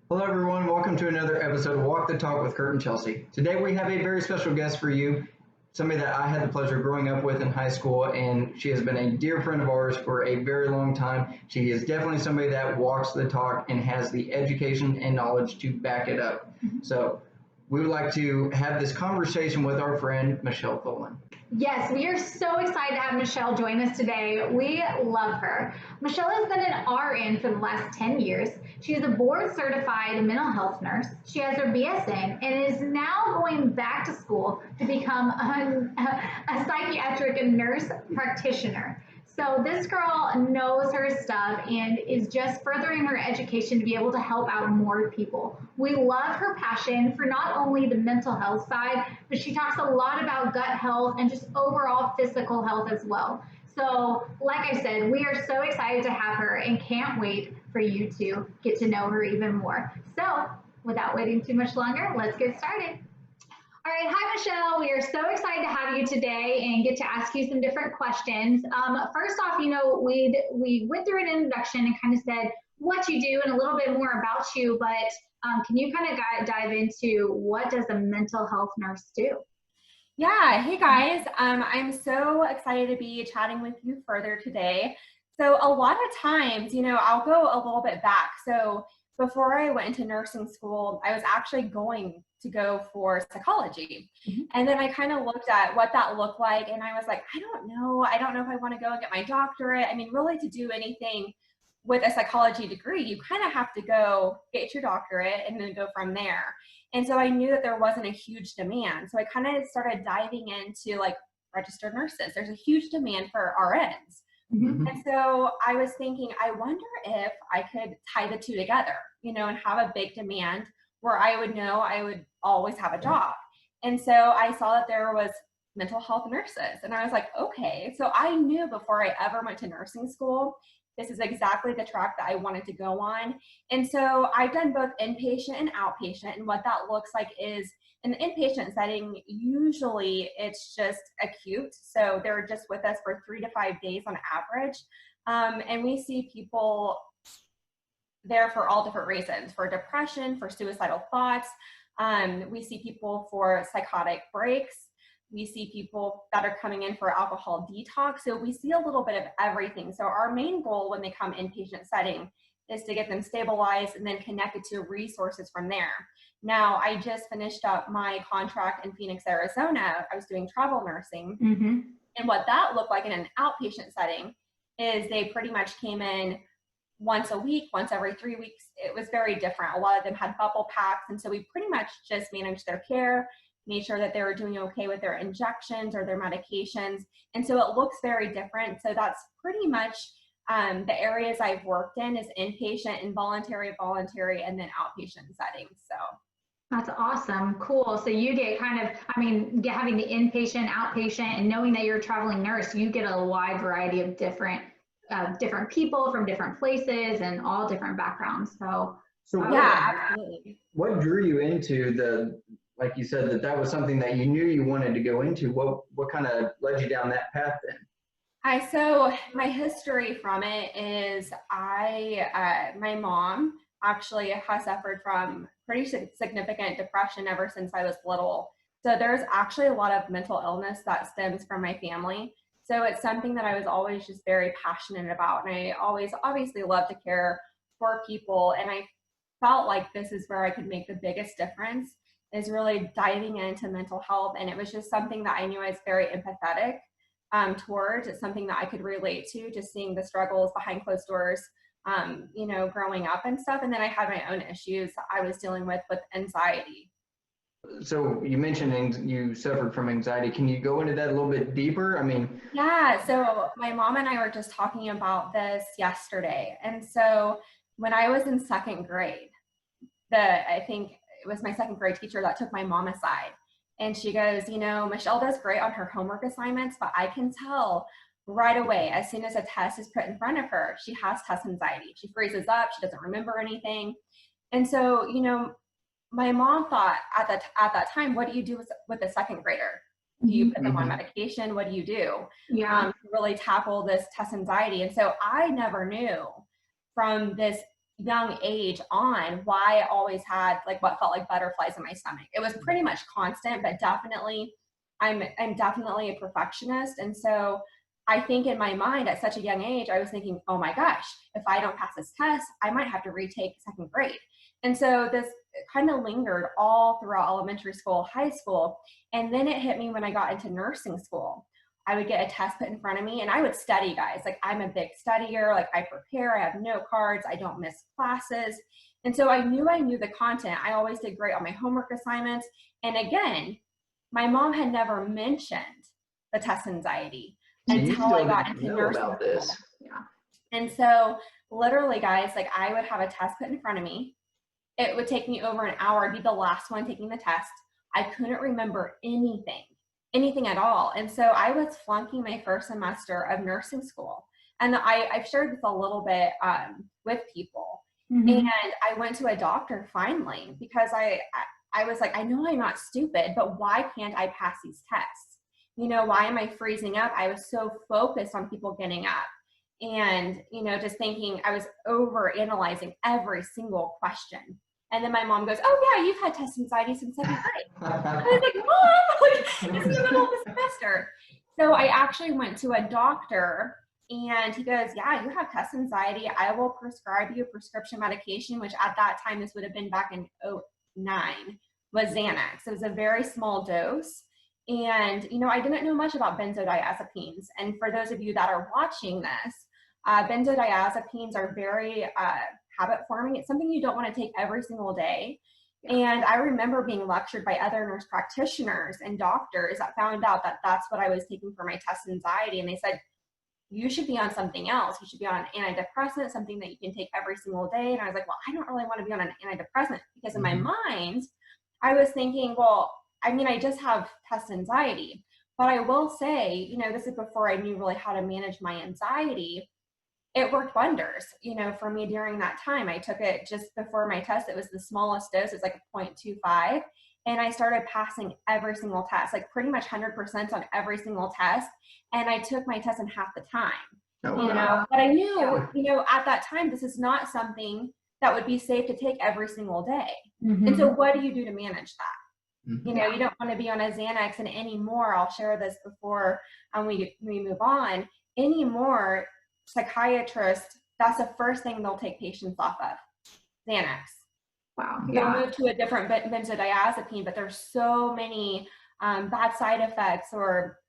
Hello, everyone. Welcome to another episode of Walk the Talk with Kurt and Chelsea. Today, we have a very special guest for you, somebody that I had the pleasure of growing up with in high school, and she has been a dear friend of ours for a very long time. She is definitely somebody that walks the talk and has the education and knowledge to back it up. So, we would like to have this conversation with our friend, Michelle Tholen. Yes, we are so excited to have Michelle join us today. We love her. Michelle has been an RN for the last 10 years. She is a board certified mental health nurse. She has her BSN and is now going back to school to become a psychiatric nurse practitioner. So this girl knows her stuff and is just furthering her education to be able to help out more people. We love her passion for not only the mental health side, but she talks a lot about gut health and just overall physical health as well. So, like I said, we are so excited to have her and can't wait for you to get to know her even more. So, without waiting too much longer, let's get started. All right, hi Michelle. We are so excited to have you today and get to ask you some different questions. First off, we went through an introduction and kind of said what you do and a little bit more about you, but can you kind of dive into what does a mental health nurse do? Yeah, hey guys, I'm so excited to be chatting with you further today. So a lot of times, I'll go a little bit back. So before I went into nursing school, I was actually going to go for psychology. And then I kind of looked at what that looked like and I was like, I don't know if I want to go and get my doctorate. I mean, really to do anything with a psychology degree, you kind of have to go get your doctorate and then go from there. And so I knew that there wasn't a huge demand. So I kind of started diving into like registered nurses. There's a huge demand for RNs. And so I was thinking, I wonder if I could tie the two together, and have a big demand where I would know I would always have a job. And so I saw that there was mental health nurses. And I was like, okay. So I knew before I ever went to nursing school, this is exactly the track that I wanted to go on. And so I've done both inpatient and outpatient. And what that looks like is in the inpatient setting, usually it's just acute. So they're just with us for 3 to 5 days on average. And we see people there for all different reasons, for depression, for suicidal thoughts. We see people for psychotic breaks. We see people that are coming in for alcohol detox. So we see a little bit of everything. So our main goal when they come inpatient setting is to get them stabilized and then connected to resources from there. Now, I just finished up my contract in Phoenix, Arizona. I was doing travel nursing. And what that looked like in an outpatient setting is they pretty much came in once a week, once every 3 weeks. It was very different. A lot of them had bubble packs. And so we pretty much just managed their care, made sure that they were doing okay with their injections or their medications. And so it looks very different. So that's pretty much the areas I've worked in is inpatient, involuntary, voluntary, and then outpatient settings. So that's awesome. Cool. So you get having the inpatient, outpatient, and knowing that you're a traveling nurse, you get a wide variety of different people from different places and all different backgrounds. So yeah, absolutely. What drew you into like you said, that was something that you knew you wanted to go into? What kind of led you down that path then? So my history from it is my mom actually has suffered from pretty significant depression ever since I was little. So there's actually a lot of mental illness that stems from my family. So it's something that I was always just very passionate about. And I always obviously love to care for people. And I felt like this is where I could make the biggest difference, is really diving into mental health. And it was just something that I knew I was very empathetic towards. It's something that I could relate to, just seeing the struggles behind closed doors, growing up and stuff. And then I had my own issues I was dealing with anxiety. So you mentioned you suffered from anxiety. Can you go into that a little bit deeper? Yeah, so my mom and I were just talking about this yesterday. And so when I was in second grade, I think it was my second grade teacher that took my mom aside. And she goes, Michelle does great on her homework assignments, but I can tell right away, as soon as a test is put in front of her, she has test anxiety. She freezes up, she doesn't remember anything. And so, my mom thought at that time, what do you do with a second grader? Do you put them on medication? What do you do to really tackle this test anxiety? And so I never knew from this young age on why I always had like what felt like butterflies in my stomach. It was pretty much constant, but definitely I'm definitely a perfectionist. And so I think in my mind at such a young age, I was thinking, oh my gosh, if I don't pass this test, I might have to retake second grade. And so this kind of lingered all throughout elementary school, high school. And then it hit me when I got into nursing school. I would get a test put in front of me and I would study, guys. Like I'm a big studier, like I prepare, I have note cards, I don't miss classes. And so I knew the content. I always did great on my homework assignments. And again, my mom had never mentioned the test anxiety until I got into nursing about school. this. Yeah. And so literally, guys, like I would have a test put in front of me. It would take me over an hour. I'd be the last one taking the test. I couldn't remember anything at all. And so I was flunking my first semester of nursing school. And I've shared this a little bit with people. Mm-hmm. And I went to a doctor finally because I was like, I know I'm not stupid, but why can't I pass these tests? You know, why am I freezing up? I was so focused on people getting up and, you know, just thinking I was over analyzing every single question. And then my mom goes, oh yeah, you've had test anxiety since second grade. I was like, Mom, like, it's in the middle of the semester. So I actually went to a doctor and he goes, yeah, you have test anxiety. I will prescribe you a prescription medication, which at that time, this would have been back in 2009, was Xanax. It was a very small dose. And, you know, I didn't know much about benzodiazepines. And for those of you that are watching this, benzodiazepines are very habit forming. It's something you don't want to take every single day. Yeah. And I remember being lectured by other nurse practitioners and doctors that found out that that's what I was taking for my test anxiety. And they said, you should be on something else. You should be on an antidepressant, something that you can take every single day. And I was like, well, I don't really want to be on an antidepressant because in my mind, I was thinking, well, I mean, I just have test anxiety. But I will say, you know, this is before I knew really how to manage my anxiety. It worked wonders, you know, for me during that time. I took it just before my test. It was the smallest dose. It was like a 0.25. And I started passing every single test, like pretty much 100% on every single test. And I took my test in half the time, you know, but I knew, you know, at that time, this is not something that would be safe to take every single day. Mm-hmm. And so what do you do to manage that? Mm-hmm. You know, you don't want to be on a Xanax and anymore. I'll share this before we move on. Anymore, psychiatrists, that's the first thing they'll take patients off of, Xanax. Wow. They'll move to a different benzodiazepine, but there's so many bad side effects or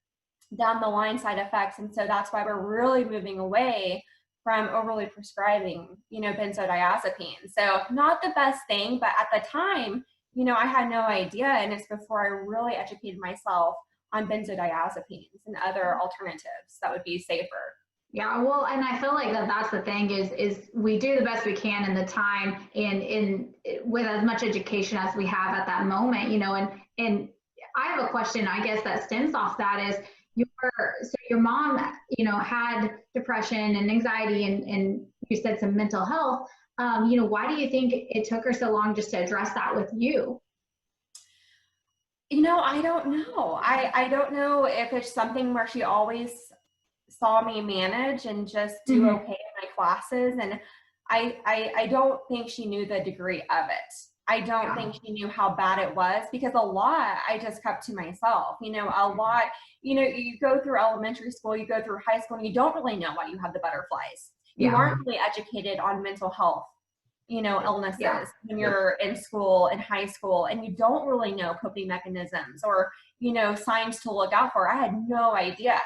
down the line side effects. And so that's why we're really moving away from overly prescribing, you know, benzodiazepine. So not the best thing, but at the time, you know, I had no idea. And it's before I really educated myself on benzodiazepines and other alternatives that would be safer. Yeah, well, and I feel like that's the thing is we do the best we can in the time and with as much education as we have at that moment, you know, and I have a question, I guess, that stems off that is your mom, you know, had depression and anxiety and you said some mental health. You know, why do you think it took her so long just to address that with you? You know, I don't know. I don't know if it's something where she always saw me manage and just do okay in my classes. And I don't think she knew the degree of it. I don't think she knew how bad it was because a lot I just kept to myself, you know, a lot, you know, you go through elementary school, you go through high school and you don't really know why you have the butterflies. You aren't really educated on mental health, you know, illnesses when you're in school, in high school, and you don't really know coping mechanisms or, you know, signs to look out for. I had no idea.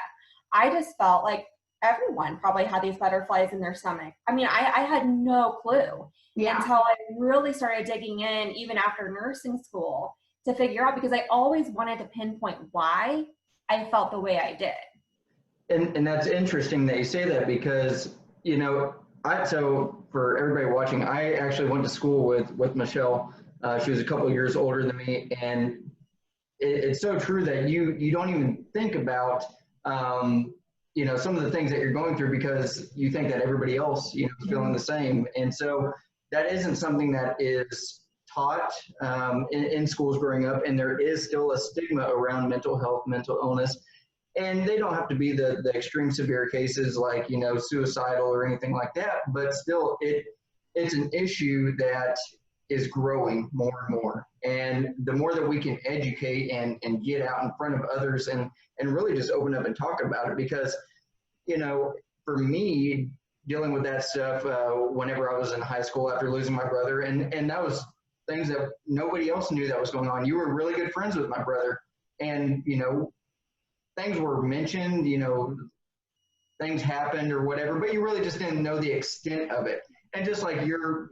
I just felt like everyone probably had these butterflies in their stomach. I mean, I had no clue until I really started digging in, even after nursing school, to figure out, because I always wanted to pinpoint why I felt the way I did. And that's interesting that you say that because, you know, so for everybody watching, I actually went to school with Michelle. She was a couple of years older than me. And it's so true that you don't even think about, you know, some of the things that you're going through because you think that everybody else, you know, is feeling the same. And so that isn't something that is taught in schools growing up. And there is still a stigma around mental health, mental illness. And they don't have to be the extreme severe cases like, you know, suicidal or anything like that. But still, it it's an issue that is growing more and more. And the more that we can educate and get out in front of others and really just open up and talk about it, because, you know, for me, dealing with that stuff whenever I was in high school after losing my brother, and that was things that nobody else knew that was going on. You were really good friends with my brother, and, you know, things were mentioned, you know, things happened or whatever, but you really just didn't know the extent of it. And just like your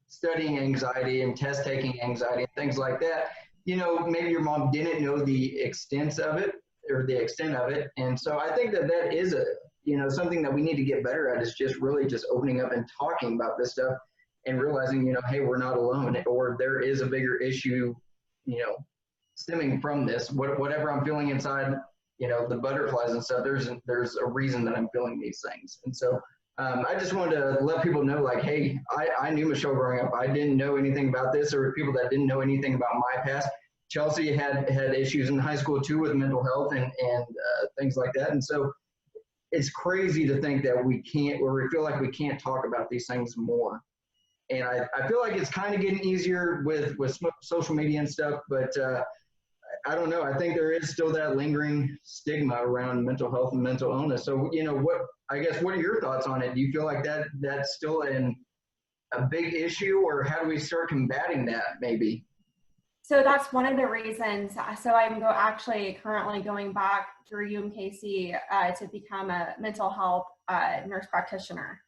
studying anxiety and test taking anxiety and things like that, you know, maybe your mom didn't know the extent of it. And so I think that is something that we need to get better at, is just really just opening up and talking about this stuff and realizing, you know, hey, we're not alone, or there is a bigger issue, you know, stemming from this. Whatever I'm feeling inside, you know, the butterflies and stuff, there's a reason that I'm feeling these things. And so I just wanted to let people know, like, hey, I knew Michelle growing up. I didn't know anything about this. There were people that didn't know anything about my past. Chelsea had issues in high school too with mental health and things like that. And so it's crazy to think that we feel like we can't talk about these things more. And I feel like it's kind of getting easier with social media and stuff, but I don't know. I think there is still that lingering stigma around mental health and mental illness. So, you know, what are your thoughts on it? Do you feel like that's still a big issue, or how do we start combating that maybe? So that's one of the reasons. So I'm actually currently going back through UMKC to become a mental health nurse practitioner.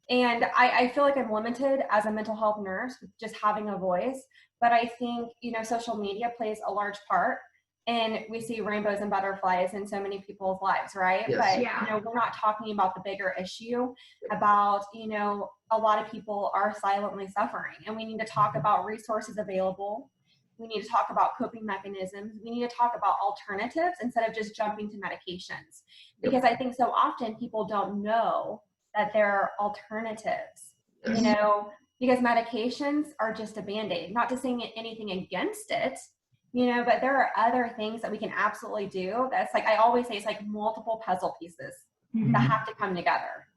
And I feel like I'm limited as a mental health nurse with just having a voice. But I think, you know, social media plays a large part, and we see rainbows and butterflies in so many people's lives, right? Yes. But, Yeah. you know, we're not talking about the bigger issue about, you know, a lot of people are silently suffering, and we need to talk about resources available. We need to talk about coping mechanisms. We need to talk about alternatives instead of just jumping to medications. Because I think so often people don't know that there are alternatives, you know, because medications are just a Band-Aid. Not to say anything against it, you know, but there are other things that we can absolutely do. That's like, I always say, it's like multiple puzzle pieces that have to come together.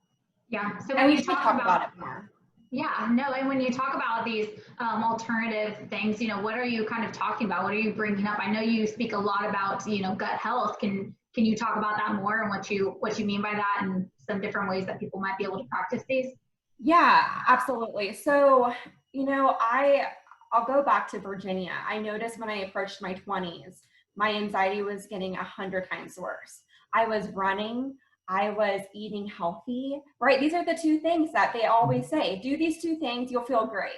Yeah. So and we should talk about it more. Yeah, no, and when you talk about these alternative things, you know, what are you kind of talking about? What are you bringing up? I know you speak a lot about, you know, gut health. Can you talk about that more and what you mean by that, and some different ways that people might be able to practice these? Yeah, absolutely. So, you know, I'll go back to Virginia. I noticed when I approached my 20s, my anxiety was getting 100 times worse. I was running. I was eating healthy, right? These are the two things that they always say. Do these two things, you'll feel great.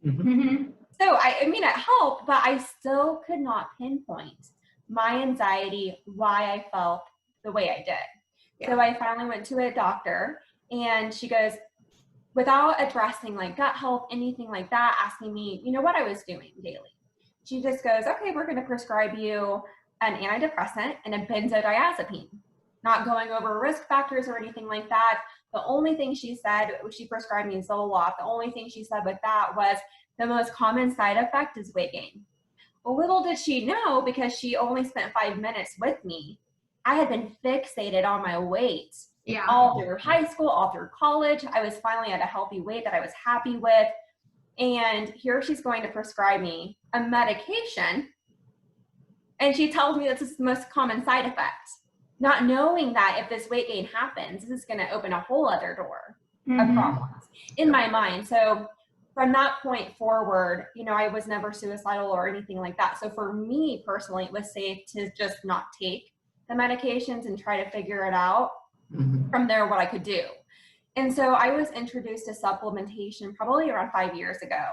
Mm-hmm. So I mean, it helped, but I still could not pinpoint my anxiety, why I felt the way I did. Yeah. So I finally went to a doctor, and she goes, without addressing like gut health, anything like that, asking me, you know, what I was doing daily. She just goes, okay, we're going to prescribe you an antidepressant and a benzodiazepine. Not going over risk factors or anything like that. The only thing she said, she prescribed me Zoloft. The only thing she said with that was the most common side effect is weight gain. Well, little did she know, because she only spent 5 minutes with me, I had been fixated on my weight. Yeah. All through high school, all through college. I was finally at a healthy weight that I was happy with. And here she's going to prescribe me a medication, and she tells me that's the most common side effect. Not knowing that if this weight gain happens, this is going to open a whole other door of problems in my mind. So from that point forward, you know, I was never suicidal or anything like that. So for me personally, it was safe to just not take the medications and try to figure it out from there, what I could do. And so I was introduced to supplementation probably around 5 years ago.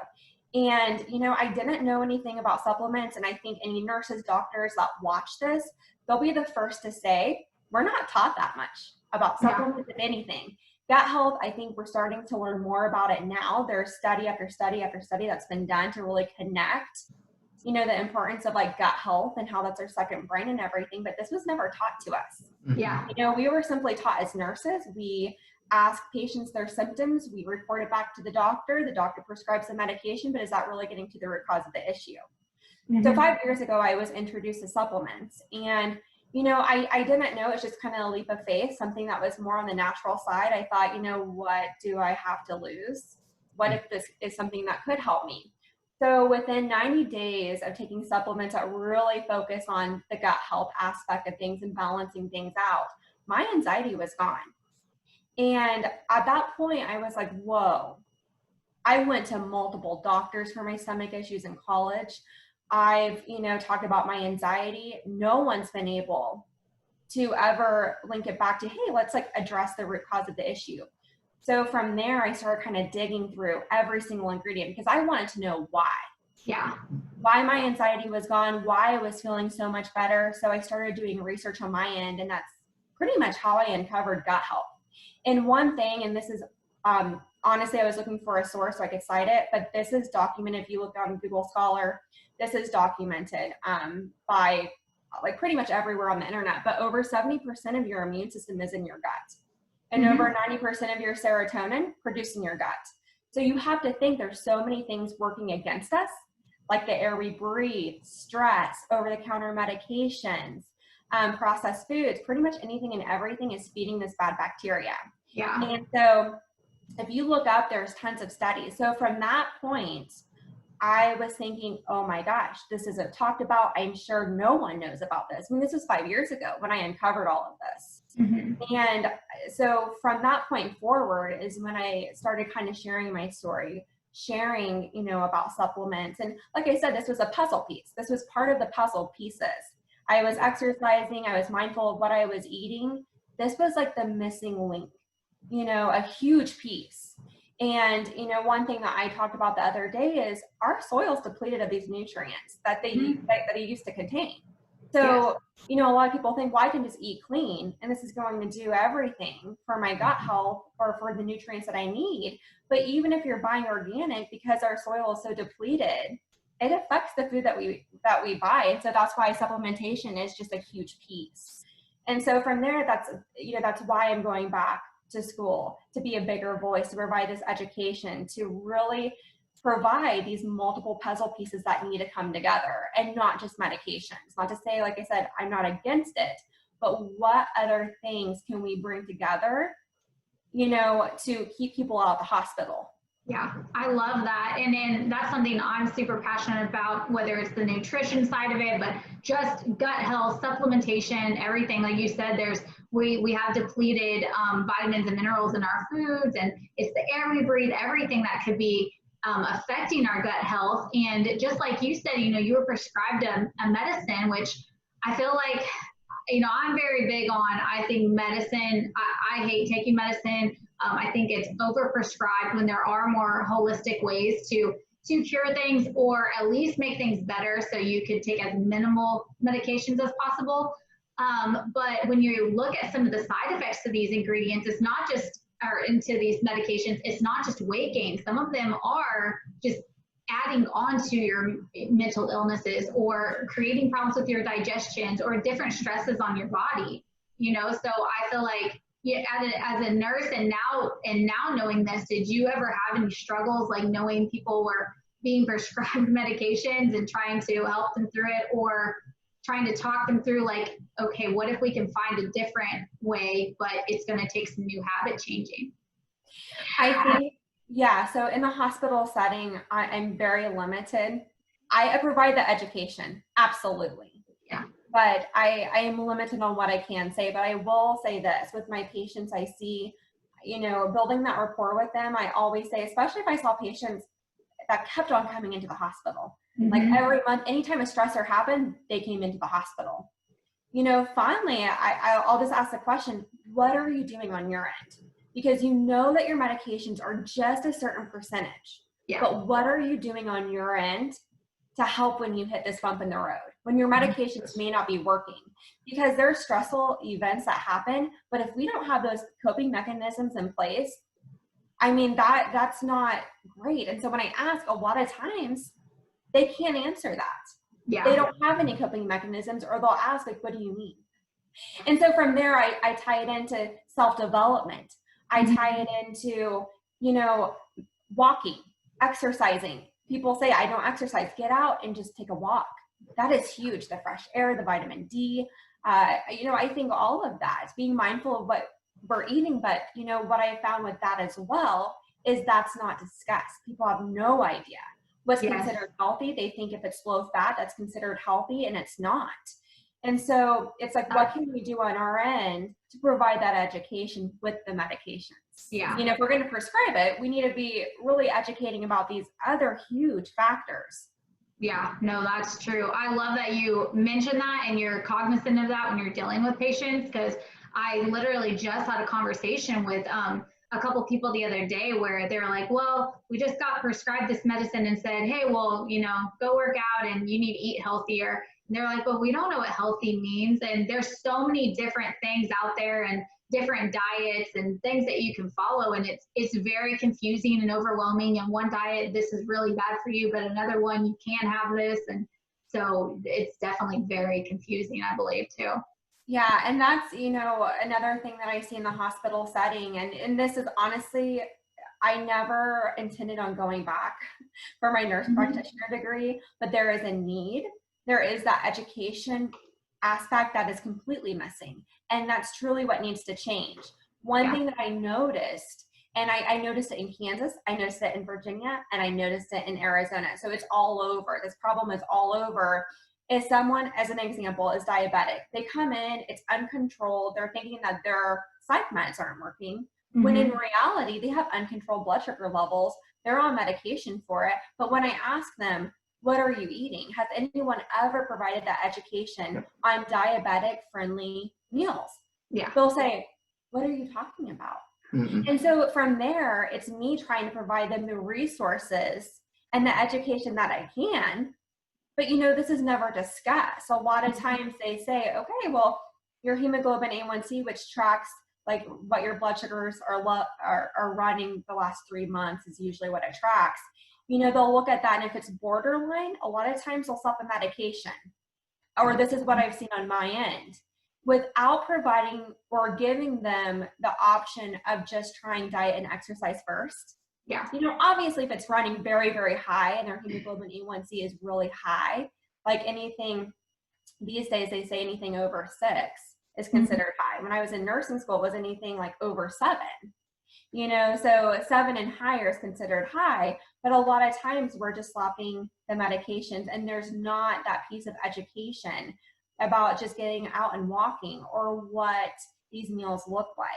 And, you know, I didn't know anything about supplements. And I think any nurses, doctors that watch this, they'll be the first to say, we're not taught that much about supplements, if anything. Gut health, I think we're starting to learn more about it now. There's study after study after study that's been done to really connect, you know, the importance of like gut health and how that's our second brain and everything. But this was never taught to us. Yeah. You know, we were simply taught as nurses. We ask patients their symptoms. We report it back to the doctor. The doctor prescribes the medication, but is that really getting to the root cause of the issue? So 5 years ago, I was introduced to supplements, and I didn't know. It's just kind of a leap of faith, something that was more on the natural side. I thought, what do I have to lose? What if this is something that could help me? So within 90 days of taking supplements that really focus on the gut health aspect of things and balancing things out, my anxiety was gone. And at that point, I was like, whoa. I went to multiple doctors for my stomach issues in college. I've, talked about my anxiety. No one's been able to ever link it back to, hey, let's address the root cause of the issue. So from there, I started kind of digging through every single ingredient because I wanted to know why. Yeah. Why my anxiety was gone, why I was feeling so much better. So I started doing research on my end, and that's pretty much how I uncovered gut health. And one thing, and this is, honestly, I was looking for a source so I could cite it, but this is documented. If you look on Google Scholar, this is documented by pretty much everywhere on the internet. But over 70% of your immune system is in your gut, and over 90% of your serotonin produced in your gut. So you have to think there's so many things working against us, like the air we breathe, stress, over-the-counter medications, processed foods. Pretty much anything and everything is feeding this bad bacteria. Yeah. And so if you look up, there's tons of studies. So from that point, I was thinking, oh my gosh, this isn't talked about. I'm sure no one knows about this. I mean, this was 5 years ago when I uncovered all of this. And so from that point forward is when I started kind of sharing my story, sharing, about supplements. And like I said, this was a puzzle piece. This was part of the puzzle pieces. I was exercising. I was mindful of what I was eating. This was like the missing link, a huge piece. And, one thing that I talked about the other day is our soil's depleted of these nutrients that they used to contain. So, a lot of people think, well, I can just eat clean and this is going to do everything for my gut health or for the nutrients that I need. But even if you're buying organic, because our soil is so depleted, it affects the food that we buy. And so that's why supplementation is just a huge piece. And so from there, that's why I'm going back to school, to be a bigger voice, to provide this education, to really provide these multiple puzzle pieces that need to come together, and not just medications. Not to say, like I said, I'm not against it, but what other things can we bring together, to keep people out of the hospital? Yeah, I love that. And that's something I'm super passionate about, whether it's the nutrition side of it, but just gut health, supplementation, everything. Like you said, we have depleted vitamins and minerals in our foods, and it's the air we breathe, everything that could be affecting our gut health. And just like you said, you were prescribed a medicine, which I feel like, I'm very big on. I think medicine, I hate taking medicine. I think it's overprescribed when there are more holistic ways to cure things, or at least make things better, so you could take as minimal medications as possible. But when you look at some of the side effects to these ingredients, it's not just, or into these medications, it's not just weight gain. Some of them are just adding on to your mental illnesses, or creating problems with your digestions, or different stresses on your body. So I feel like, as a nurse, and now knowing this, did you ever have any struggles, like knowing people were being prescribed medications and trying to help them through it, or trying to talk them through, like, okay, what if we can find a different way, but it's going to take some new habit changing? I think, so in the hospital setting, I'm very limited. I provide the education, absolutely. Yeah. But I am limited on what I can say. But I will say this, with my patients, I see, building that rapport with them. I always say, especially if I saw patients that kept on coming into the hospital, like every month, anytime a stressor happened, they came into the hospital. Finally, I'll just ask the question, what are you doing on your end? Because you know that your medications are just a certain percentage. Yeah. But what are you doing on your end to help when you hit this bump in the road, when your medications may not be working? Because there are stressful events that happen, but if we don't have those coping mechanisms in place, I mean, that's not great. And so when I ask, a lot of times they can't answer that. Yeah. They don't have any coping mechanisms, or they'll ask, like, what do you mean? And so from there, I tie it into self-development. I tie it into, walking, exercising. People say, I don't exercise. Get out and just take a walk. That is huge. The fresh air, the vitamin D. I think all of that, being mindful of what we're eating. But, what I found with that as well is that's not discussed. People have no idea what's considered healthy. They think if it's low fat, that's considered healthy, and it's not. And so it's like, what can we do on our end to provide that education with the medications? Yeah. If we're going to prescribe it, we need to be really educating about these other huge factors. Yeah, no, that's true. I love that you mentioned that and you're cognizant of that when you're dealing with patients, because I literally just had a conversation with a couple people the other day where they're like, well, we just got prescribed this medicine and said, hey, well, go work out and you need to eat healthier. And they're like, but we don't know what healthy means. And there's so many different things out there and different diets and things that you can follow. And it's very confusing and overwhelming. And one diet, this is really bad for you, but another one, you can't have this. And so it's definitely very confusing, I believe, too. Yeah. And that's, another thing that I see in the hospital setting. And this is honestly, I never intended on going back for my nurse practitioner degree, but there is a need. There is that education aspect that is completely missing. And that's truly what needs to change. One thing that I noticed, and I noticed it in Kansas, I noticed it in Virginia, and I noticed it in Arizona. So it's all over. This problem is all over. If someone, as an example, is diabetic, they come in, it's uncontrolled. They're thinking that their psych meds aren't working, when in reality, they have uncontrolled blood sugar levels. They're on medication for it. But when I ask them, what are you eating? Has anyone ever provided that education on diabetic friendly meals? Yeah. They'll say, what are you talking about? And so from there, it's me trying to provide them the resources and the education that I can. But, this is never discussed. A lot of times they say, okay, well, your hemoglobin A1C, which tracks like what your blood sugars are running the last 3 months, is usually what it tracks. They'll look at that, and if it's borderline, a lot of times they'll stop the medication. Or this is what I've seen on my end, without providing or giving them the option of just trying diet and exercise first. Yeah. Obviously, if it's running very, very high and their hemoglobin A1C is really high, like anything these days, they say anything over 6 is considered high. When I was in nursing school, it was anything like over 7. So 7 and higher is considered high, but a lot of times we're just swapping the medications, and there's not that piece of education about just getting out and walking or what these meals look like.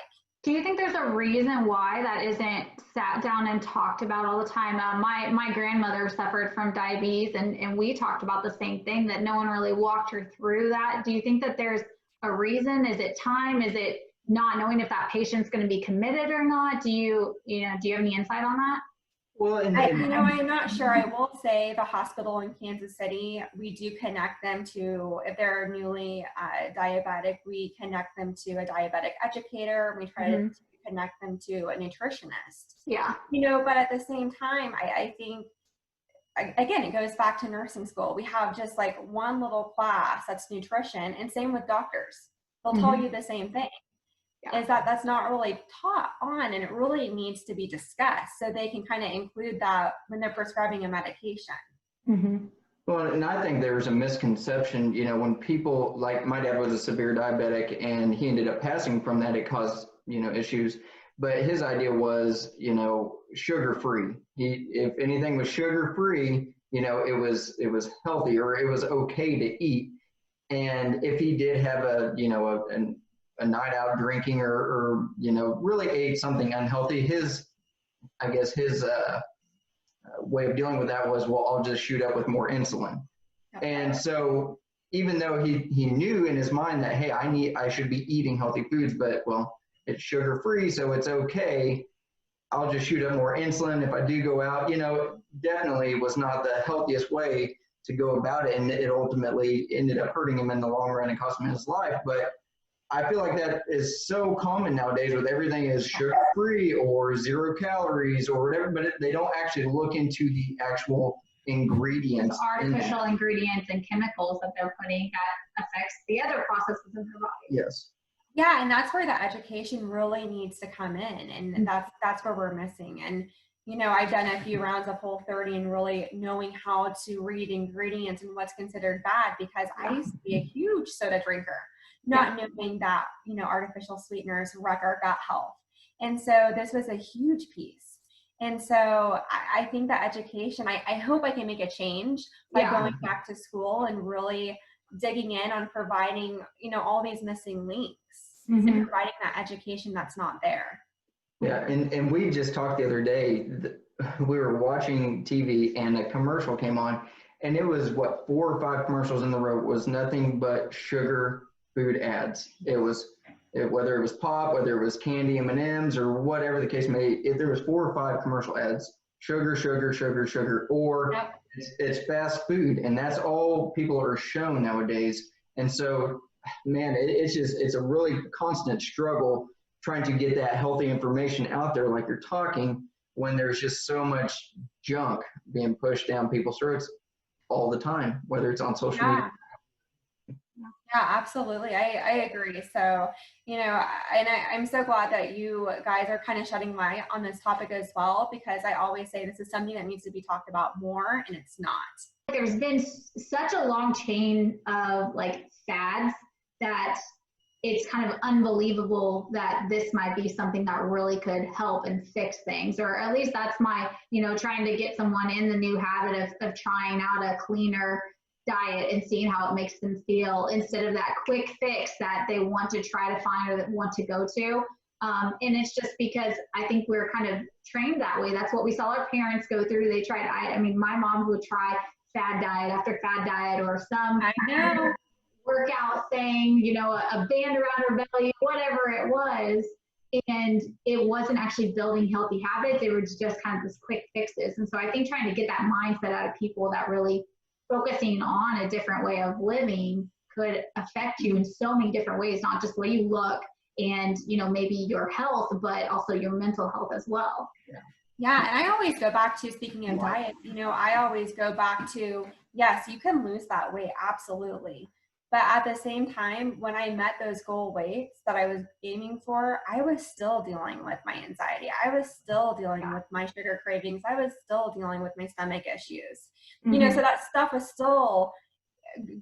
Do you think there's a reason why that isn't sat down and talked about all the time? My grandmother suffered from diabetes, and we talked about the same thing, that no one really walked her through that. Do you think that there's a reason? Is it time? Is it not knowing if that patient's going to be committed or not? Do you have any insight on that? Well, I'm not sure. I will say the hospital in Kansas City, we do connect them to, if they're newly diabetic, we connect them to a diabetic educator. We try to connect them to a nutritionist. Yeah. But at the same time, I think, again, it goes back to nursing school. We have just like one little class that's nutrition, and same with doctors. They'll tell you the same thing. Is that's not really taught on, and it really needs to be discussed so they can kind of include that when they're prescribing a medication. Well, and I think there's a misconception, when people, like my dad was a severe diabetic and he ended up passing from that, it caused, issues. But his idea was, sugar-free. If anything was sugar-free, it was healthy, or it was okay to eat. And if he did have a night out drinking or really ate something unhealthy, his way of dealing with that was, well, I'll just shoot up with more insulin. And so even though he knew in his mind that, hey, I should be eating healthy foods, but well, it's sugar free, so it's okay, I'll just shoot up more insulin if I do go out, definitely was not the healthiest way to go about it. And it ultimately ended up hurting him in the long run and cost him his life. But I feel like that is so common nowadays, with everything is sugar-free or 0 calories or whatever, but they don't actually look into the actual ingredients. The artificial ingredients and chemicals that they're putting that affects the other processes in their body. Yes. Yeah, and that's where the education really needs to come in, and that's where we're missing. And I've done a few rounds of Whole30 and really knowing how to read ingredients and what's considered bad, because I used to be a huge soda drinker. not knowing that, artificial sweeteners wreck our gut health. And so this was a huge piece. And so I think that education, I hope I can make a change by going back to school and really digging in on providing, all these missing links and providing that education that's not there. Yeah, and we just talked the other day, we were watching TV and a commercial came on, and it was 4 or 5 commercials in the row was nothing but sugar food ads. It was whether it was pop, whether it was candy, M&Ms, or whatever the case may be. If there was 4 or 5 commercial ads, sugar, sugar, sugar, sugar, or it's fast food, and that's all people are shown nowadays. And so, man, it's a really constant struggle trying to get that healthy information out there like you're talking, when there's just so much junk being pushed down people's throats all the time, whether it's on social media. Yeah, absolutely. I agree. So, I'm so glad that you guys are kind of shedding light on this topic as well, because I always say this is something that needs to be talked about more, and it's not. There's been such a long chain of fads that it's kind of unbelievable that this might be something that really could help and fix things, or at least that's my, trying to get someone in the new habit of trying out a cleaner diet and seeing how it makes them feel, instead of that quick fix that they want to try to find or that want to go to. And it's just because I think we're kind of trained that way. That's what we saw our parents go through. They tried, my mom would try fad diet after fad diet, or some workout thing, a band around her belly, whatever it was. And it wasn't actually building healthy habits. They were just kind of this quick fixes. And so I think trying to get that mindset out of people, that really focusing on a different way of living could affect you in so many different ways, not just the way you look and, maybe your health, but also your mental health as well. Yeah. And I always go back to, speaking of diet, I always go back to, yes, you can lose that weight. Absolutely. But at the same time, when I met those goal weights that I was aiming for, I was still dealing with my anxiety. I was still dealing with my sugar cravings. I was still dealing with my stomach issues. So that stuff was still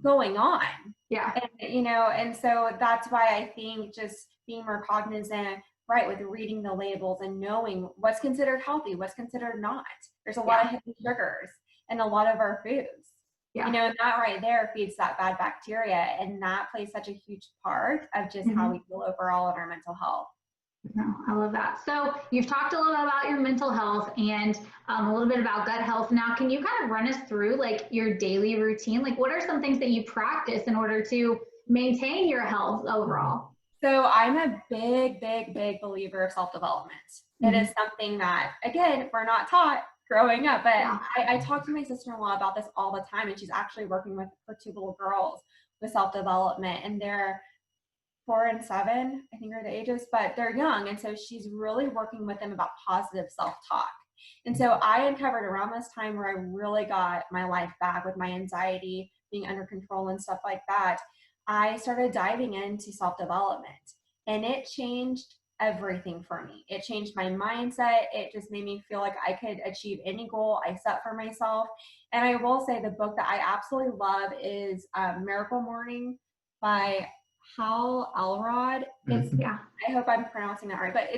going on. Yeah. And, and so that's why I think just being more cognizant, right, with reading the labels and knowing what's considered healthy, what's considered not. There's a lot of hidden sugars in a lot of our foods. Yeah. And that right there feeds that bad bacteria, and that plays such a huge part of just how we feel overall in our mental health. No, I love that. So you've talked a little bit about your mental health and a little bit about gut health. Now, can you kind of run us through your daily routine? What are some things that you practice in order to maintain your health overall? So I'm a big, big, big believer of self-development. It is something that, again, we're not taught growing up, but I talk to my sister-in-law about this all the time, and she's actually working with her 2 little girls with self-development, and they're 4 and 7, I think are the ages, but they're young. And so she's really working with them about positive self-talk. And so I uncovered around this time where I really got my life back with my anxiety being under control and stuff like that. I started diving into self-development, and it changed everything for me. It changed my mindset. It just made me feel like I could achieve any goal I set for myself. And I will say the book that I absolutely love is Miracle Morning by Hal Elrod. I hope I'm pronouncing that right, but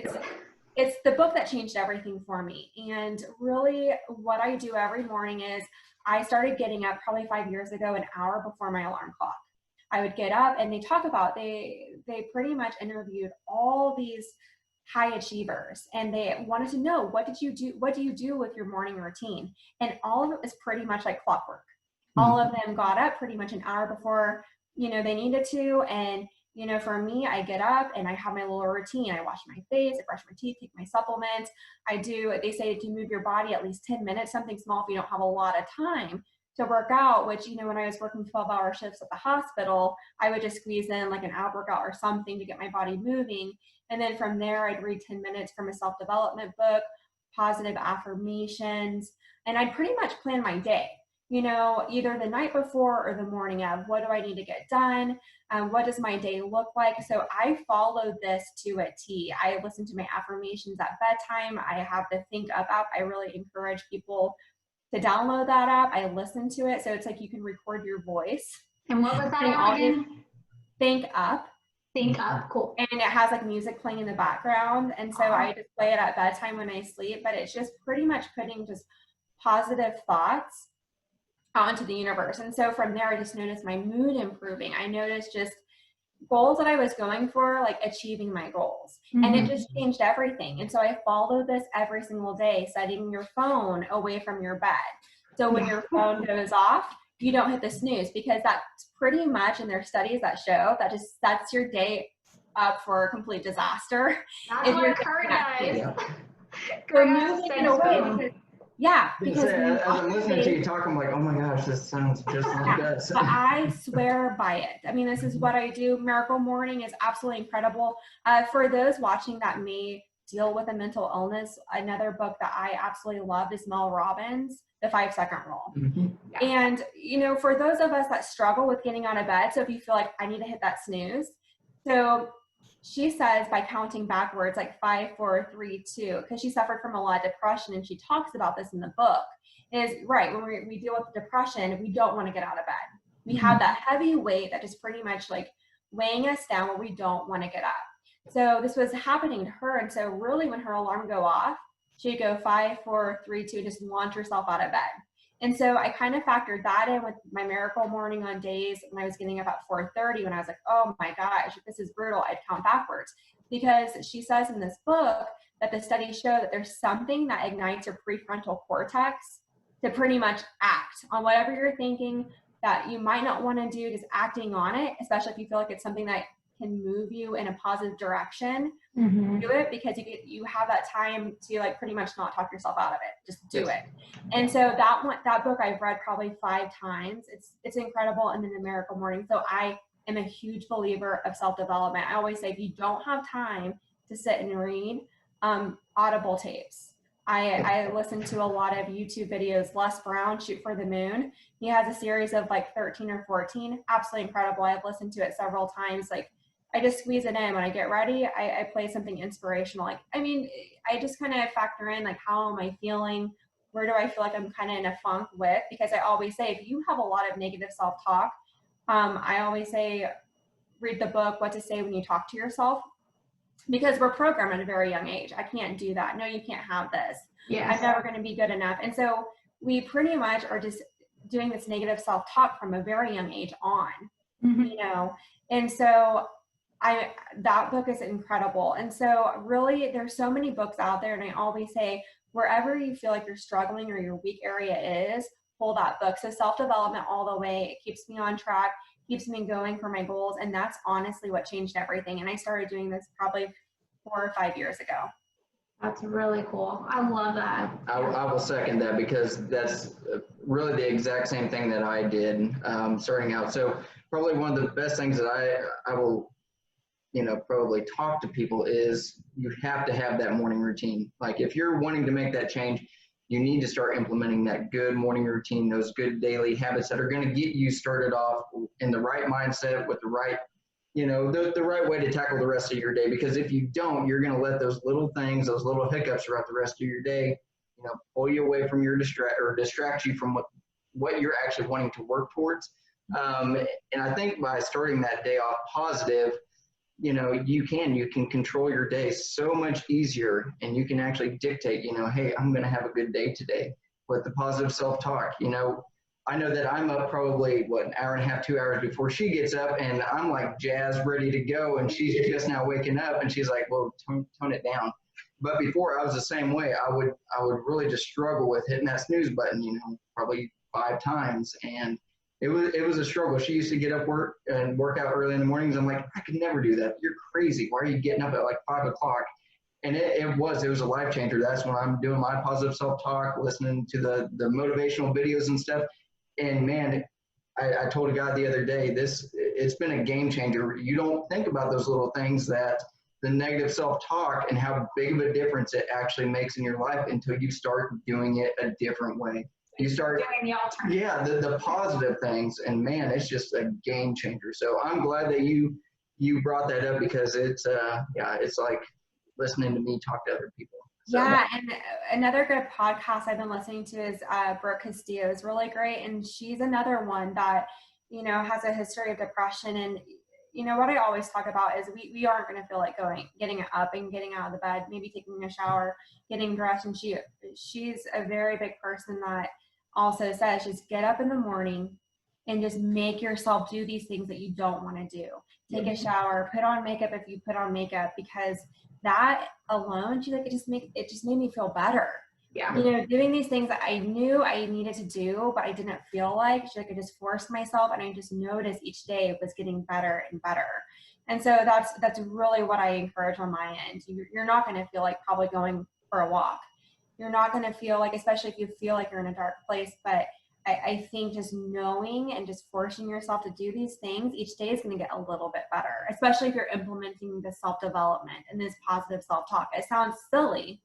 it's the book that changed everything for me. And really what I do every morning is I started getting up probably 5 years ago, an hour before my alarm clock. I would get up, and they talk about, they pretty much interviewed all these high achievers, and they wanted to know, what do you do with your morning routine? And all of it was pretty much like clockwork. All of them got up pretty much an hour before, they needed to. And, for me, I get up and I have my little routine. I wash my face, I brush my teeth, take my supplements. They say to move your body at least 10 minutes, something small if you don't have a lot of time to work out, which, when I was working 12-hour shifts at the hospital, I would just squeeze in an ab workout or something to get my body moving. And then from there, I'd read 10 minutes from a self-development book, positive affirmations, and I'd pretty much plan my day, either the night before or the morning of, what do I need to get done? What does my day look like? So I followed this to a T. I listen to my affirmations at bedtime. I have the Think Up app. I really encourage people to download that app. I listen to it. So it's you can record your voice. And what was that app again? Think Up. Think Up. Cool. And it has like music playing in the background. And so I just play it at bedtime when I sleep, but it's just pretty much putting just positive thoughts out into the universe. And so from there, I just noticed my mood improving. I noticed just goals that I was going for, like achieving my goals. And it just changed everything. And so I follow this every single day, setting your phone away from your bed. So when your phone goes off, you don't hit the snooze, because that's pretty much, and there are studies that show that just sets your day up for a complete disaster. That's what Kurt does. Yeah. We're moving it away. Because as I'm listening to you talk, I'm like, oh my gosh, this sounds just like us. But I swear by it. I mean, this is what I do. Miracle Morning is absolutely incredible. For those watching that may deal with a mental illness, another book that I absolutely loved is Mel Robbins' The 5-Second Rule. And, you know, for those of us that struggle with getting out of bed, so if you feel like I need to hit that snooze, so she says by counting backwards, like 5, 4, 3, 2, because she suffered from a lot of depression, and she talks about this in the book, is right, when we deal with depression, we don't want to get out of bed. We have that heavy weight that is pretty much like weighing us down where we don't want to get up. So this was happening to her. And so really when her alarm go off, she'd go 5, 4, 3, 2, and just launch herself out of bed. And so I kind of factored that in with my Miracle Morning on days when I was getting up at 4:30, when I was like, oh my gosh, this is brutal, I'd count backwards. Because she says in this book that the studies show that there's something that ignites your prefrontal cortex to pretty much act on whatever you're thinking that you might not want to do, just acting on it, especially if you feel like it's something that can move you in a positive direction. Do it, because you have that time to like pretty much not talk yourself out of it. Just do it. And so that book I've read probably 5 times. It's incredible. And then the Miracle Morning. So I am a huge believer of self-development. I always say, if you don't have time to sit and read, Audible tapes. I listen to a lot of YouTube videos. Les Brown, Shoot for the Moon. He has a series of like 13 or 14. Absolutely incredible. I've listened to it several times. Like, I just squeeze it in. When I get ready, I play something inspirational. Like, I mean, I just kind of factor in, like, how am I feeling? Where do I feel like I'm kind of in a funk with? Because I always say, if you have a lot of negative self-talk, I always say, read the book, What to Say When You Talk to Yourself. Because we're programmed at a very young age. I can't do that. No, you can't have this. I'm never going to be good enough. And so we pretty much are just doing this negative self-talk from a very young age on, you know? And so that book is incredible. And so really there's so many books out there. And I always say, wherever you feel like you're struggling or your weak area is, pull that book. So self-development all the way. It keeps me on track, keeps me going for my goals. And that's honestly what changed everything. And I started doing this probably 4 or 5 years ago. That's really cool. I love that. I will second that, because that's really the exact same thing that I did starting out. So probably one of the best things that I will, probably talk to people is, you have to have that morning routine. Like, if you're wanting to make that change, you need to start implementing that good morning routine, those good daily habits that are going to get you started off in the right mindset with the right, the right way to tackle the rest of your day. Because if you don't, you're going to let those little things, those little hiccups throughout the rest of your day, pull you away from your distract you from what you're actually wanting to work towards. And I think by starting that day off positive, you can control your day so much easier, and you can actually dictate, hey, I'm going to have a good day today with the positive self-talk. I know that I'm up probably, an hour and a half, 2 hours before she gets up, and I'm like jazzed, ready to go. And she's just now waking up, and she's like, well, tone it down. But before, I was the same way. I would really just struggle with hitting that snooze button, probably 5 times. And it was a struggle. She used to get up work out early in the mornings. I'm like, I could never do that. You're crazy. Why are you getting up at like 5 o'clock? And it was a life changer. That's when I'm doing my positive self-talk, listening to the motivational videos and stuff. And man, I told a guy the other day, it's been a game changer. You don't think about those little things, that the negative self-talk and how big of a difference it actually makes in your life until you start doing it a different way. You start doing the alternative. the positive things, and man, it's just a game changer. So I'm glad that you brought that up, because it's like listening to me talk to other people. So. Yeah, and another good podcast I've been listening to is Brooke Castillo is really great, and she's another one that has a history of depression, and what I always talk about is we aren't going to feel like getting up and getting out of the bed, maybe taking a shower, getting dressed. And she's a very big person that also says, just get up in the morning and just make yourself do these things that you don't want to do. Take a shower, put on makeup if you put on makeup, because that alone, she's like, it just made me feel better. Yeah. Doing these things that I knew I needed to do, but I didn't feel like. She's like, I just forced myself, and I just noticed each day it was getting better and better. And so that's really what I encourage on my end. You're not going to feel like probably going for a walk. You're not going to feel like, especially if you feel like you're in a dark place, but I think just knowing and just forcing yourself to do these things each day is going to get a little bit better, especially if you're implementing this self-development and this positive self-talk. It sounds silly,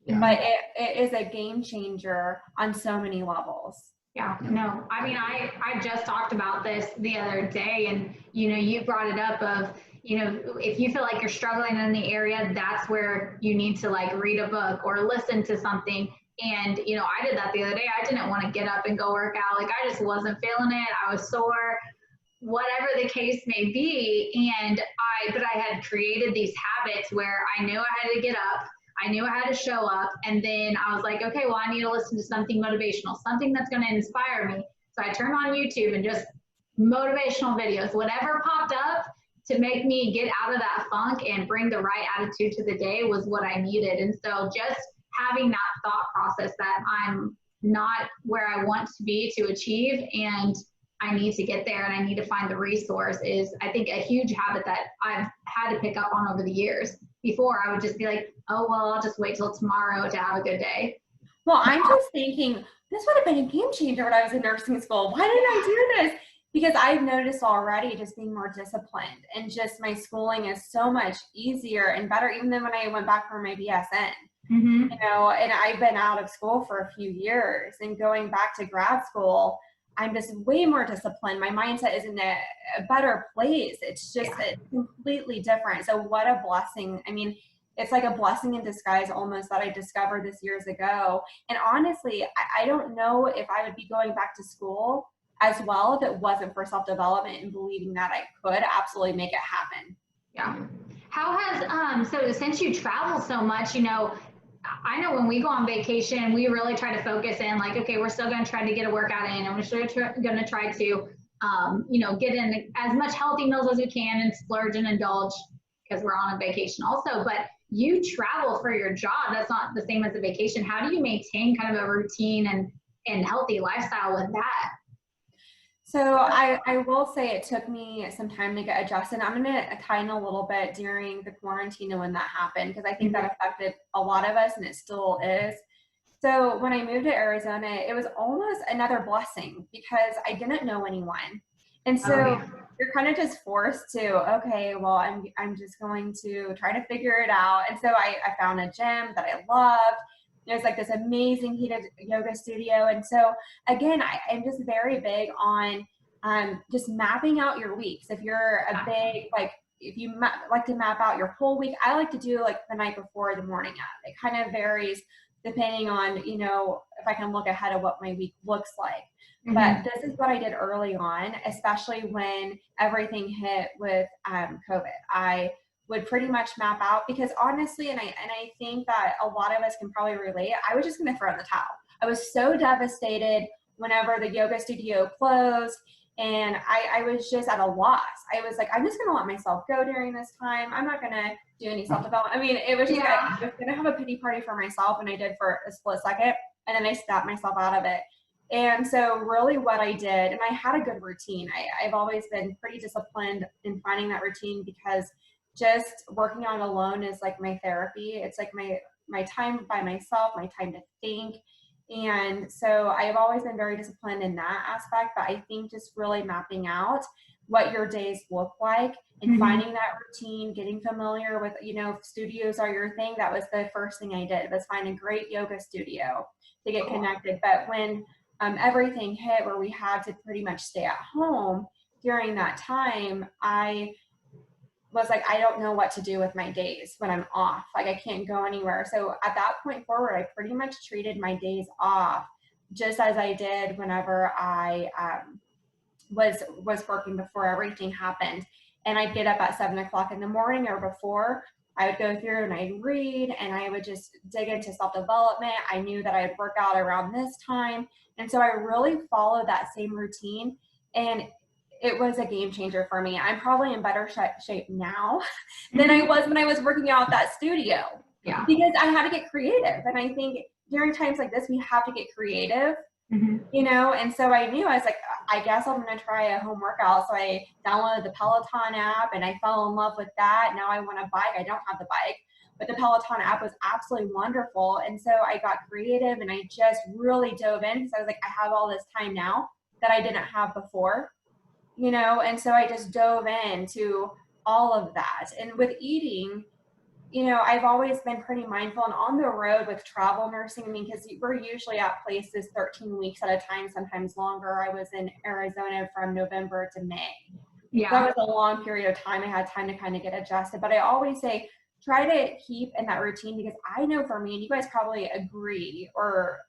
but it is a game changer on so many levels. Yeah, no, I mean, I just talked about this the other day, and, you brought it up of, if you feel like you're struggling in the area, that's where you need to like read a book or listen to something. And, I did that the other day. I didn't want to get up and go work out. Like, I just wasn't feeling it. I was sore, whatever the case may be. But I had created these habits where I knew I had to get up. I knew I had to show up. And then I was like, okay, well, I need to listen to something motivational, something that's going to inspire me. So I turned on YouTube and just motivational videos, whatever popped up to make me get out of that funk and bring the right attitude to the day was what I needed. And so just having that thought process that I'm not where I want to be to achieve, and I need to get there and I need to find the resource is, I think, a huge habit that I've had to pick up on over the years. Before, I would just be like, oh, well, I'll just wait till tomorrow to have a good day. Well, I'm just thinking this would have been a game changer when I was in nursing school. Why didn't I do this? Because I've noticed already just being more disciplined, and just my schooling is so much easier and better, even than when I went back for my BSN. Mm-hmm. And I've been out of school for a few years, and going back to grad school, I'm just way more disciplined. My mindset is in a better place. It's just it's completely different. So what a blessing. I mean, it's like a blessing in disguise almost that I discovered this years ago. And honestly, I don't know if I would be going back to school as well if it wasn't for self-development and believing that I could absolutely make it happen. Yeah. How has, so since you travel so much, I know when we go on vacation, we really try to focus in like, okay, we're still going to try to get a workout in, and we're still going to try to, get in as much healthy meals as we can and splurge and indulge because we're on a vacation also. But you travel for your job. That's not the same as a vacation. How do you maintain kind of a routine and healthy lifestyle with that? So I will say it took me some time to get adjusted. I'm going to tie in a little bit during the quarantine and when that happened, because I think that affected a lot of us, and it still is. So when I moved to Arizona, it was almost another blessing because I didn't know anyone. And so you're kind of just forced to, okay, well, I'm just going to try to figure it out. And so I found a gym that I loved. There's like this amazing heated yoga studio. And so again, I'm just very big on just mapping out your weeks. If you're a big, like, if you like to map out your whole week, I like to do like the night before, the morning of. It kind of varies depending on, if I can look ahead of what my week looks like. But this is what I did early on, especially when everything hit with COVID. I would pretty much map out, because honestly, and I think that a lot of us can probably relate, I was just going to throw in the towel. I was so devastated whenever the yoga studio closed, and I was just at a loss. I was like, I'm just going to let myself go during this time. I'm not going to do any self-development. I mean, it was just like, I was going to have a pity party for myself, and I did for a split second, and then I snapped myself out of it. And so really what I did, and I had a good routine. I've always been pretty disciplined in finding that routine, because just working on alone is like my therapy. It's like my time by myself, my time to think. And so I've always been very disciplined in that aspect, but I think just really mapping out what your days look like and finding that routine, getting familiar with, if studios are your thing, that was the first thing I did, was find a great yoga studio to get connected. But when everything hit where we had to pretty much stay at home during that time, I was like, I don't know what to do with my days when I'm off. Like, I can't go anywhere. So at that point forward, I pretty much treated my days off just as I did whenever I was working before everything happened. and I'd get up at 7 o'clock in the morning or before. I would go through and I'd read, and I would just dig into self-development. I knew that I'd work out around this time. And so I really followed that same routine, and it was a game changer for me. I'm probably in better shape now than I was when I was working out at that studio. Yeah. Because I had to get creative. And I think during times like this, we have to get creative, you know? And so I knew, I was like, I guess I'm going to try a home workout. So I downloaded the Peloton app and I fell in love with that. Now I want a bike. I don't have the bike, but the Peloton app was absolutely wonderful. And so I got creative and I just really dove in, because I was like, I have all this time now that I didn't have before, you know? And so I just dove into all of that. And with eating, you know, I've always been pretty mindful, and on the road with travel nursing, I mean, because we're usually at places 13 weeks at a time, sometimes longer. I was in Arizona from November to May. Yeah. That was a long period of time. I had time to kind of get adjusted, but I always say, try to keep in that routine, because I know for me, and you guys probably agree or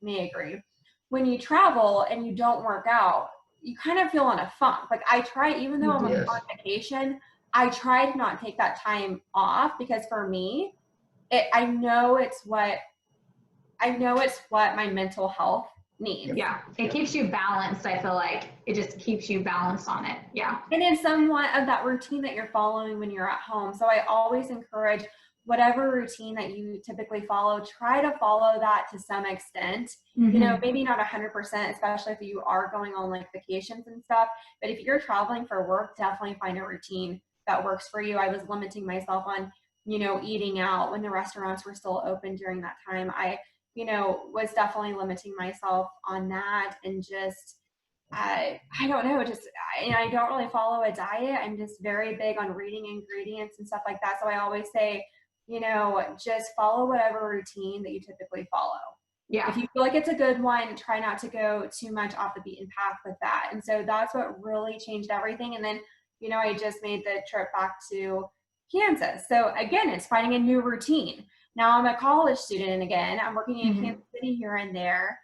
may agree, when you travel and you don't work out, you kind of feel in a funk. Like I try, even though I'm on vacation, I try to not take that time off, because for me, I know it's what my mental health needs. Yeah. It keeps you balanced. I feel like it just keeps you balanced on it. Yeah. And it's somewhat of that routine that you're following when you're at home. So I always encourage, whatever routine that you typically follow, try to follow that to some extent. You know, maybe not 100%, especially if you are going on like vacations and stuff. But if you're traveling for work, definitely find a routine that works for you. I was limiting myself on, you know, eating out when the restaurants were still open during that time. I, you know, was definitely limiting myself on that, and just, I don't know, just, I don't really follow a diet. I'm just very big on reading ingredients and stuff like that. So I always say, you know, just follow whatever routine that you typically follow. Yeah. If you feel like it's a good one, try not to go too much off the beaten path with that. And so that's what really changed everything. And then, you know, I just made the trip back to Kansas. So again, it's finding a new routine. Now I'm a college student again. I'm working in Kansas City here and there.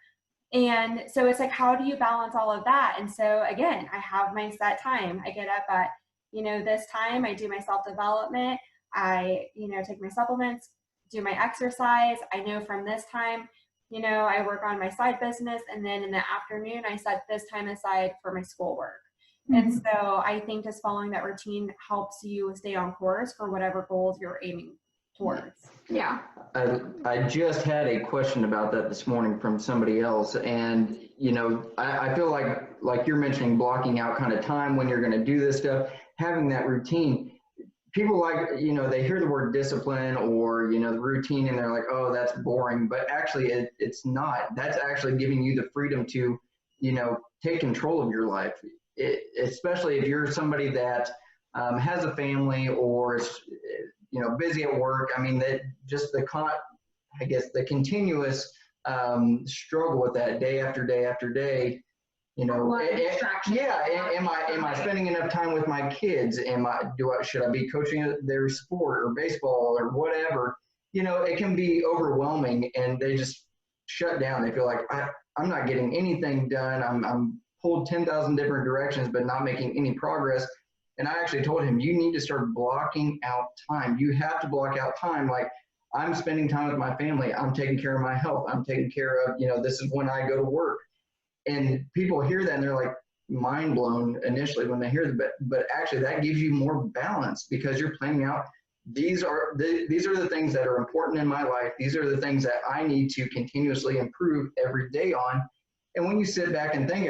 And so it's like, how do you balance all of that? And so again, I have my set time. I get up at, you know, this time, I do my self-development. I, you know, take my supplements, do my exercise. I know from this time, you know, I work on my side business. And then in the afternoon, I set this time aside for my schoolwork. And so I think just following that routine helps you stay on course for whatever goals you're aiming towards. Yeah. I just had a question about that this morning from somebody else. And, you know, I feel like you're mentioning blocking out kind of time when you're going to do this stuff, having that routine. People like, you know, they hear the word discipline or, you know, the routine, and they're like, oh, that's boring. But actually, it's not. That's actually giving you the freedom to, you know, take control of your life. Especially if you're somebody that has a family or is, you know, busy at work. I mean, that just the continuous struggle with that day after day after day. You know, am I spending enough time with my kids? Should I be coaching their sport or baseball or whatever? You know, it can be overwhelming, and they just shut down. They feel like I'm not getting anything done. I'm pulled 10,000 different directions, but not making any progress. And I actually told him, you need to start blocking out time. You have to block out time. Like, I'm spending time with my family. I'm taking care of my health. I'm taking care of, you know, this is when I go to work. And people hear that and they're like mind blown initially when they hear that, but actually that gives you more balance, because you're planning out, these are the things that are important in my life. These are the things that I need to continuously improve every day on. And when you sit back and think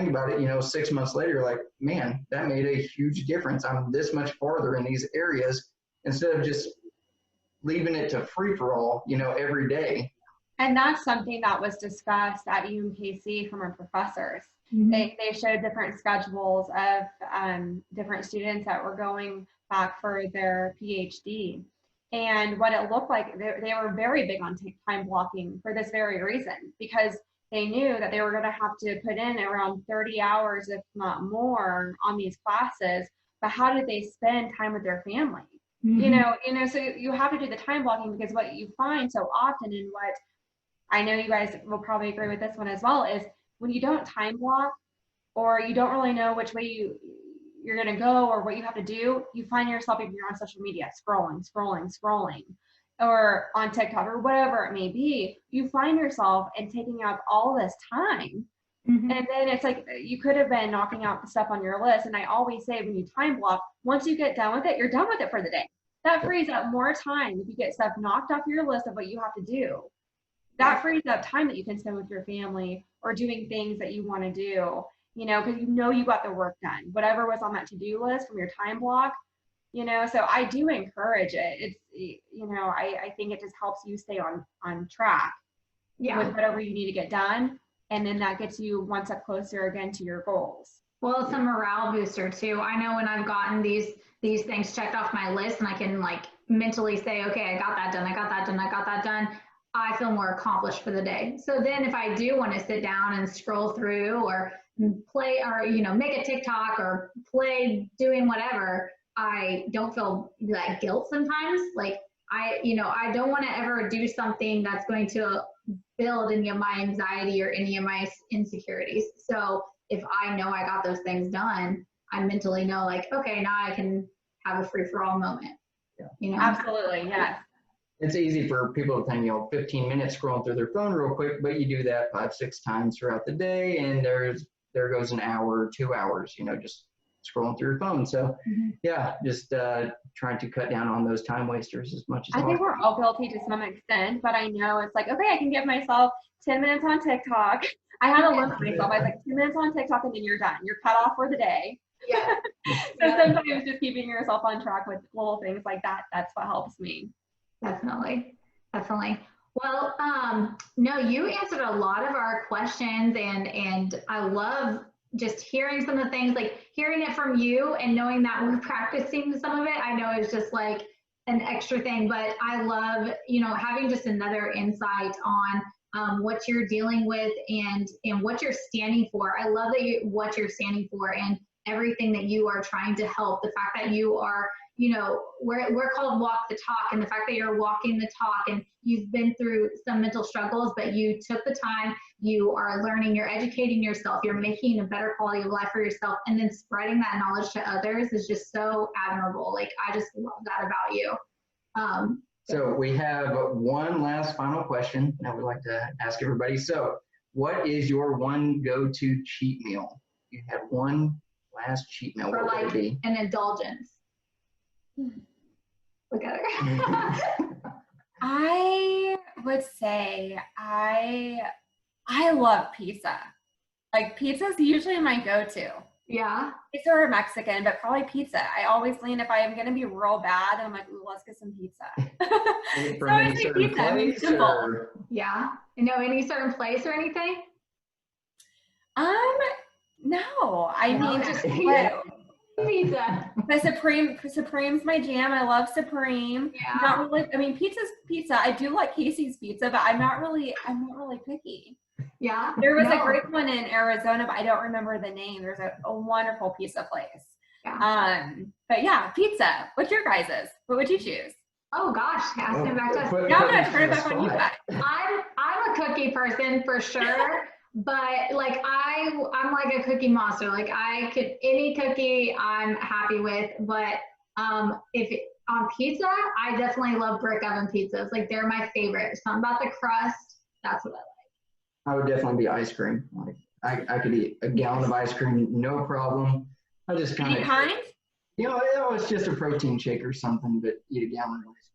about it, you know, 6 months later, you're like, man, that made a huge difference. I'm this much farther in these areas, instead of just leaving it to free for all, you know, every day. And that's something that was discussed at UMKC from our professors. They showed different schedules of different students that were going back for their PhD. And what it looked like, they were very big on time blocking for this very reason, because they knew that they were going to have to put in around 30 hours, if not more, on these classes. But how did they spend time with their family? You know, so you have to do the time blocking, because what you find so often, and what I know you guys will probably agree with this one as well, is when you don't time block, or you don't really know which way you're going to go or what you have to do, you find yourself, if you're on social media, scrolling, or on TikTok or whatever it may be, you find yourself and taking up all this time. Mm-hmm. And then it's like, you could have been knocking out the stuff on your list. And I always say, when you time block, once you get done with it, you're done with it for the day. That frees up more time if you get stuff knocked off your list of what you have to do. That frees up time that you can spend with your family or doing things that you want to do, you know, because you know you got the work done. Whatever was on that to-do list from your time block, you know, so I do encourage it. It's, you know, I think it just helps you stay on track with whatever you need to get done. And then that gets you one step closer again to your goals. Well, it's a morale booster too. I know when I've gotten these things checked off my list and I can like mentally say, okay, I got that done, I got that done, I got that done, I feel more accomplished for the day. So then if I do want to sit down and scroll through or play or, you know, make a TikTok or play doing whatever, I don't feel that guilt sometimes. Like I don't want to ever do something that's going to build any of my anxiety or any of my insecurities. So if I know I got those things done, I mentally know like, okay, now I can have a free-for-all moment. Yeah. You know? Absolutely, yes. It's easy for people to think, 15 minutes scrolling through their phone real quick, but you do that 5-6 times throughout the day, and there goes an hour or 2 hours, just scrolling through your phone. So just trying to cut down on those time wasters as much as possible. I think we're all guilty to some extent, but I know it's like, okay, I can give myself 10 minutes on TikTok. I had to limit myself. I was like 10 minutes on TikTok and then you're done. You're cut off for the day. Yeah. So sometimes just keeping yourself on track with little things like that, that's what helps me. Definitely. Well, no, you answered a lot of our questions and I love just hearing some of the things, like hearing it from you and knowing that we're practicing some of it. I know it's just like an extra thing, but I love, having just another insight on what you're dealing with and what you're standing for. I love that what you're standing for and everything that you are trying to help. The fact that you are, we're called walk the talk, and the fact that you're walking the talk and you've been through some mental struggles, but you took the time, you are learning, you're educating yourself, you're making a better quality of life for yourself, and then spreading that knowledge to others is just so admirable. Like, I just love that about you. So we have one last final question that we'd like to ask everybody. So what is your one go-to cheat meal? You have one last cheat meal. For what would it be? An indulgence. Look at her. I would say I love pizza. Like, pizza's usually my go-to. Yeah. Pizza or Mexican, but probably pizza. I always lean, if I am going to be real bad, I'm like, ooh, let's get some pizza. So I say pizza. I mean, simple. Or... Yeah. Any certain place or anything? No. I mean, just pizza. The Supreme's my jam. I love Supreme. Yeah. Not really. I mean, pizza's pizza. I do like Casey's pizza, but I'm not really picky. Yeah. There was a great one in Arizona, but I don't remember the name. There's a wonderful pizza place. Yeah. But yeah, pizza. What's your guys's? What would you choose? Oh gosh, asking it back to us. Now I'm gonna turn it back on you guys. I'm a cookie person for sure, but like I'm like a cookie monster. Like any cookie I'm happy with, but on pizza, I definitely love brick oven pizzas. Like, they're my favorite. Something about the crust, that's what I like. I would definitely be ice cream. Like, I could eat a gallon of ice cream, no problem. I just kind of, any kind? It's just a protein shake or something, but eat a gallon of ice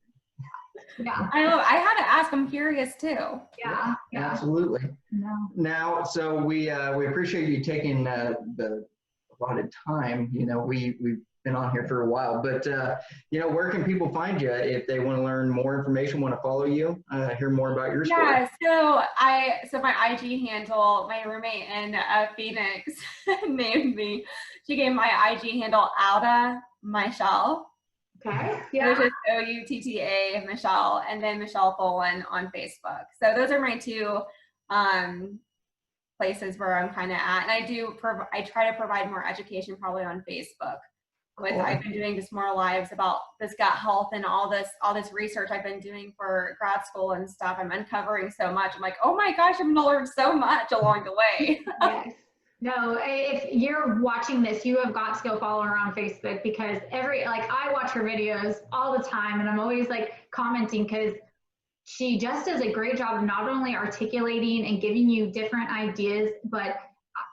cream. Yeah. I know. I had to ask. I'm curious too. Yeah. Absolutely. No. Now, so we appreciate you taking the allotted time. We've been on here for a while, but where can people find you if they want to learn more information, want to follow you, hear more about your story? Yeah, so my IG handle, my roommate in Phoenix named me. She gave my IG handle Outa Michelle. Okay. Yeah. Which is OUTTA Michelle, and then Michelle Tholen on Facebook. So those are my two places where I'm kind of at, and I try to provide more education probably on Facebook. I've been doing just more lives about this gut health and all this research I've been doing for grad school and stuff. I'm uncovering so much. I'm like, oh my gosh, I'm gonna learn so much along the way. Yes. No, if you're watching this, you have got to go follow her on Facebook because I watch her videos all the time and I'm always like commenting because she just does a great job of not only articulating and giving you different ideas, but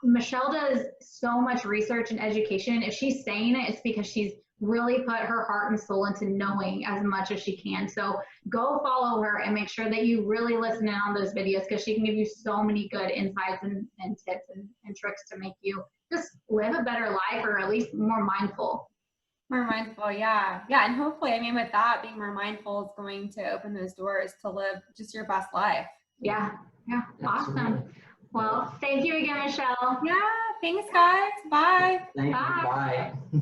Michelle does so much research and education. If she's saying it, it's because she's really put her heart and soul into knowing as much as she can. So go follow her and make sure that you really listen in on those videos because she can give you so many good insights and tips and tricks to make you just live a better life or at least more mindful. More mindful, yeah. Yeah, and hopefully, I mean, with that, being more mindful is going to open those doors to live just your best life. Yeah, awesome. Well, thank you again, Michelle. Yeah, thanks, guys. Bye. Thank you. Bye. Bye.